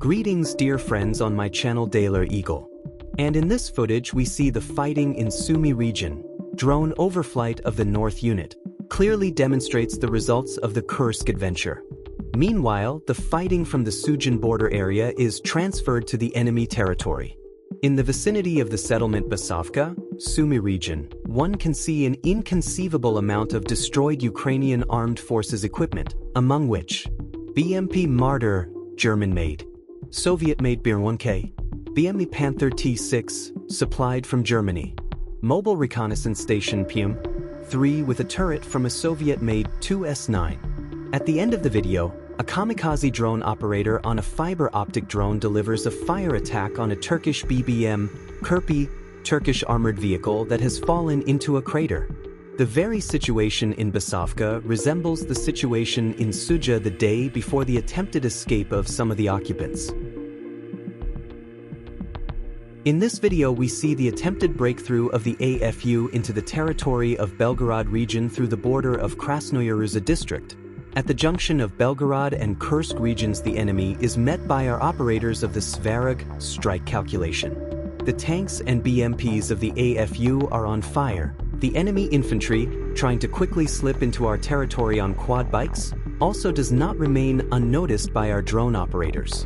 Greetings dear friends on my channel Daler Eagle. And in this footage we see the fighting in Sumy region. Drone overflight of the North Unit clearly demonstrates the results of the Kursk adventure. Meanwhile, the fighting from the Sujan border area is transferred to the enemy territory. In the vicinity of the settlement Basavka, Sumy region, one can see an inconceivable amount of destroyed Ukrainian armed forces equipment, among which BMP Martyr, German-made, Soviet-made Bir-1K, BME Panther T-6, supplied from Germany, mobile reconnaissance station PM-3 with a turret from a Soviet-made Tu-S9. At the end of the video, a kamikaze drone operator on a fiber-optic drone delivers a fire attack on a Turkish BBM, Kirpi, Turkish armored vehicle that has fallen into a crater. The very situation in Basavka resembles the situation in Suja the day before the attempted escape of some of the occupants. In this video we see the attempted breakthrough of the AFU into the territory of Belgorod region through the border of Krasnoyaruza district. At the junction of Belgorod and Kursk regions the enemy is met by our operators of the Svarog strike calculation. The tanks and BMPs of the AFU are on fire. The enemy infantry, trying to quickly slip into our territory on quad bikes, also does not remain unnoticed by our drone operators.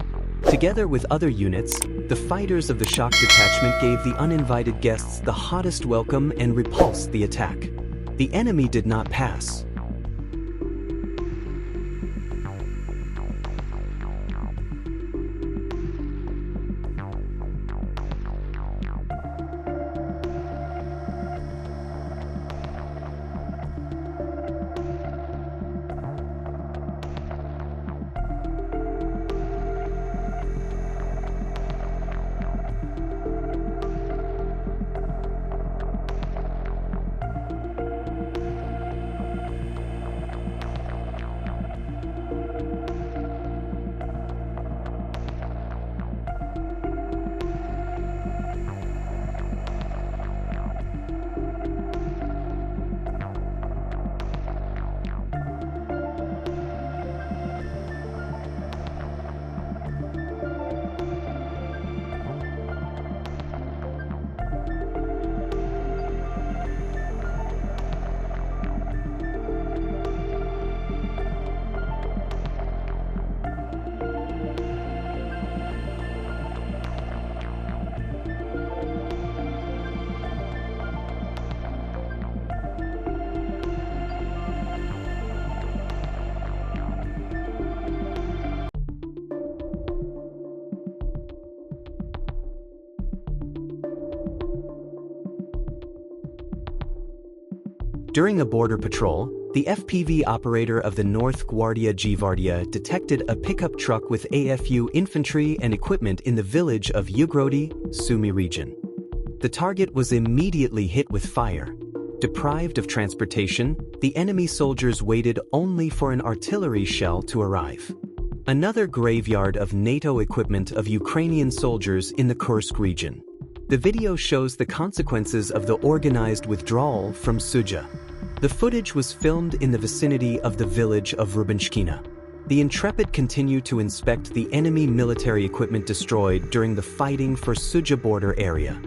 Together with other units, the fighters of the shock detachment gave the uninvited guests the hottest welcome and repulsed the attack. The enemy did not pass. During a border patrol, the FPV operator of the North Guardia Gvardia detected a pickup truck with AFU infantry and equipment in the village of Ugrodi, Sumy region. The target was immediately hit with fire. Deprived of transportation, the enemy soldiers waited only for an artillery shell to arrive. Another graveyard of NATO equipment of Ukrainian soldiers in the Kursk region. The video shows the consequences of the organized withdrawal from Suja. The footage was filmed in the vicinity of the village of Rubinshkina. The Intrepid continued to inspect the enemy military equipment destroyed during the fighting for Suja border area.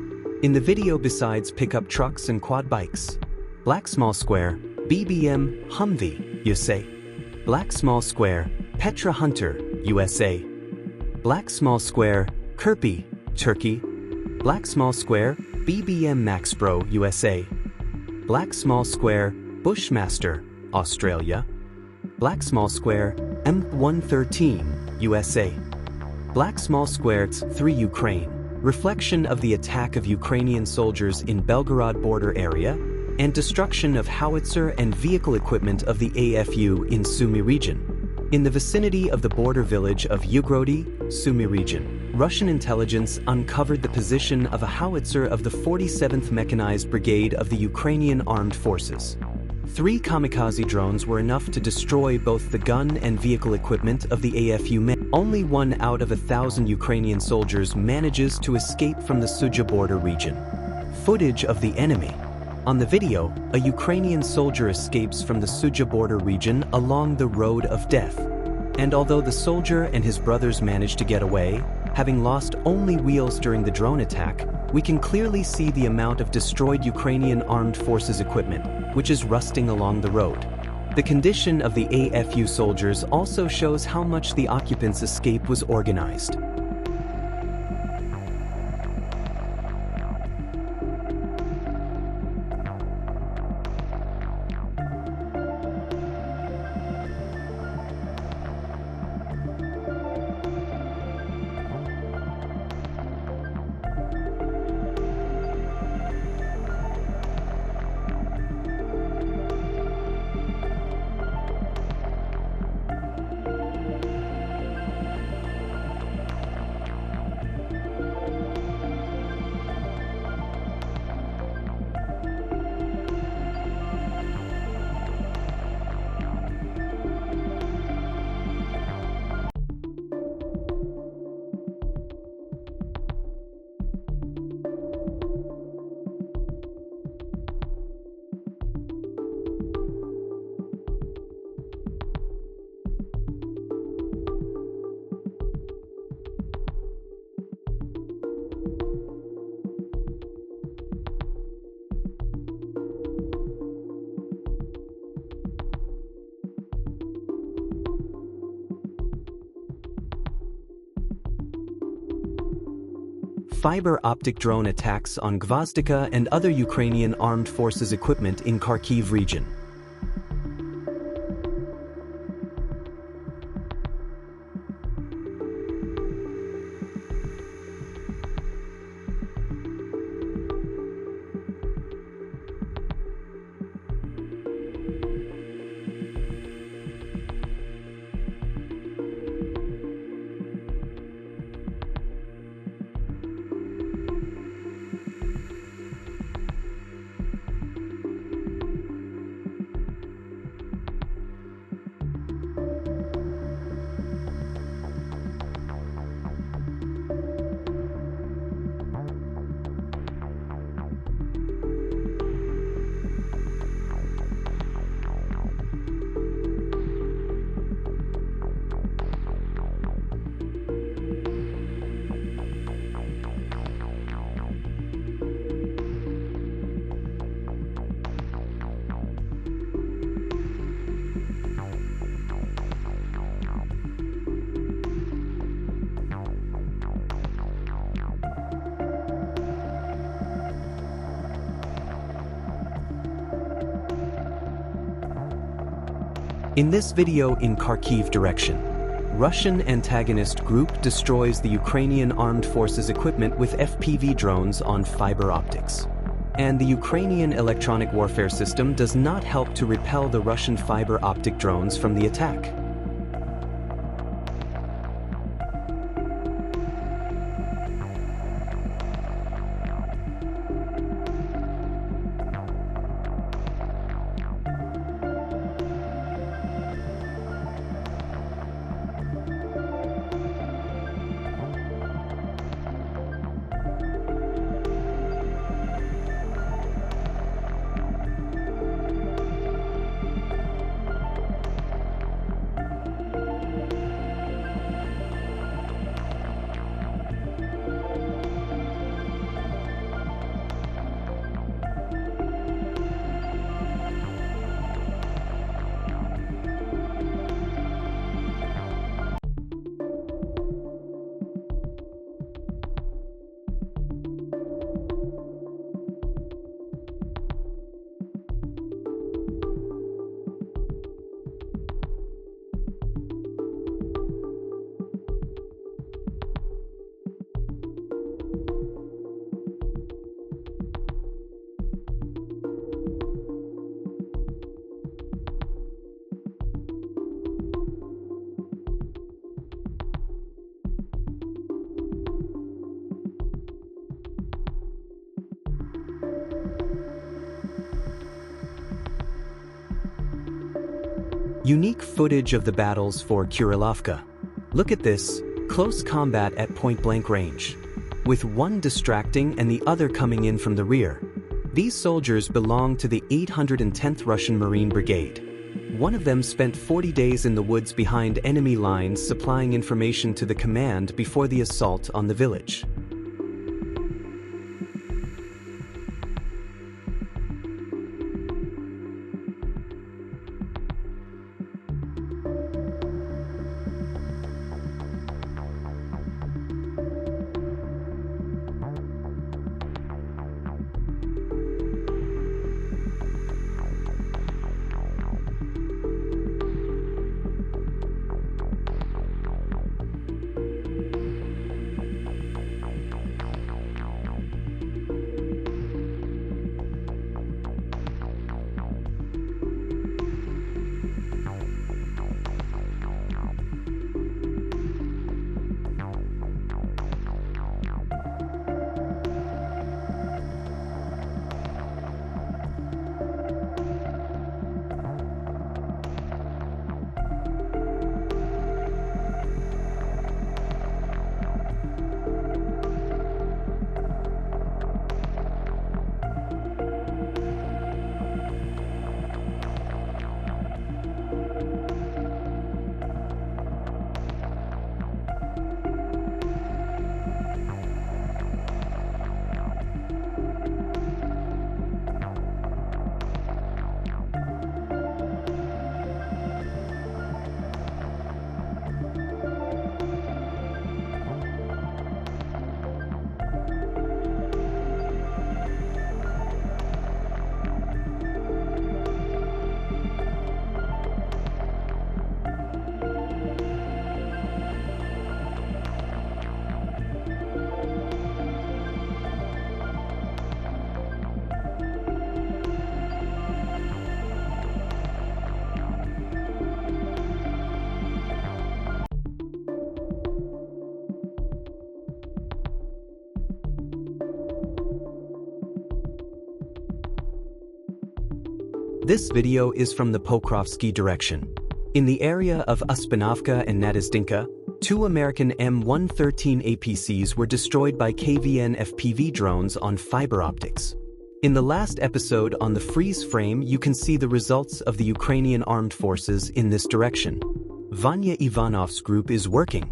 In the video, besides pickup trucks and quad bikes, Black Small Square, BBM, Humvee, USA. Black Small Square, Petra Hunter, USA. Black Small Square, Kirpi, Turkey. Black Small Square, BBM Max Pro, USA. Black Small Square, Bushmaster, Australia. Black Small Square, M113, USA. Black Small Square, 3 Ukraine. Reflection of the attack of Ukrainian soldiers in Belgorod border area and destruction of howitzer and vehicle equipment of the AFU in Sumy region. In the vicinity of the border village of Ugrodi, Sumy region, Russian intelligence uncovered the position of a howitzer of the 47th Mechanized Brigade of the Ukrainian Armed Forces. 3 kamikaze drones were enough to destroy both the gun and vehicle equipment of the AFU. Only 1 out of 1,000 Ukrainian soldiers manages to escape from the Suja border region. Footage of the enemy. On the video, a Ukrainian soldier escapes from the Suja border region along the road of death. And although the soldier and his brothers managed to get away, having lost only wheels during the drone attack, we can clearly see the amount of destroyed Ukrainian armed forces equipment, which is rusting along the road. The condition of the AFU soldiers also shows how much the occupants' escape was organized. Fiber-optic drone attacks on Gvozdika and other Ukrainian armed forces equipment in Kharkiv region. In this video in Kharkiv direction, Russian antagonist group destroys the Ukrainian armed forces equipment with FPV drones on fiber optics. And the Ukrainian electronic warfare system does not help to repel the Russian fiber optic drones from the attack. Unique footage of the battles for Kurilovka. Look at this, close combat at point-blank range, with one distracting and the other coming in from the rear. These soldiers belong to the 810th Russian Marine Brigade. One of them spent 40 days in the woods behind enemy lines supplying information to the command before the assault on the village. This video is from the Pokrovsky direction. In the area of Uspinovka and Nadezhdinka, 2 American M113 APCs were destroyed by KVN FPV drones on fiber optics. In the last episode on the freeze frame, you can see the results of the Ukrainian armed forces in this direction. Vanya Ivanov's group is working.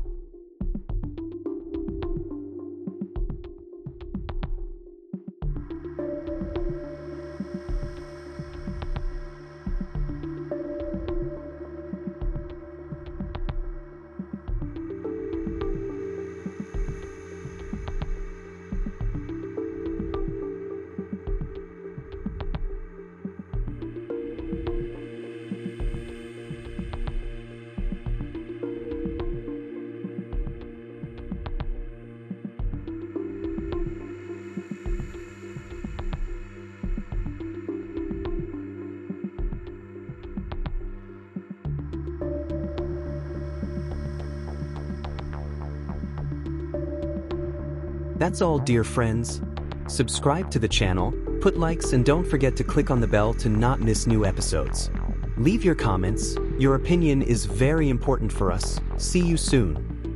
That's all, dear friends. Subscribe to the channel, put likes, and don't forget to click on the bell to not miss new episodes. Leave your comments. Your opinion is very important for us. See you soon.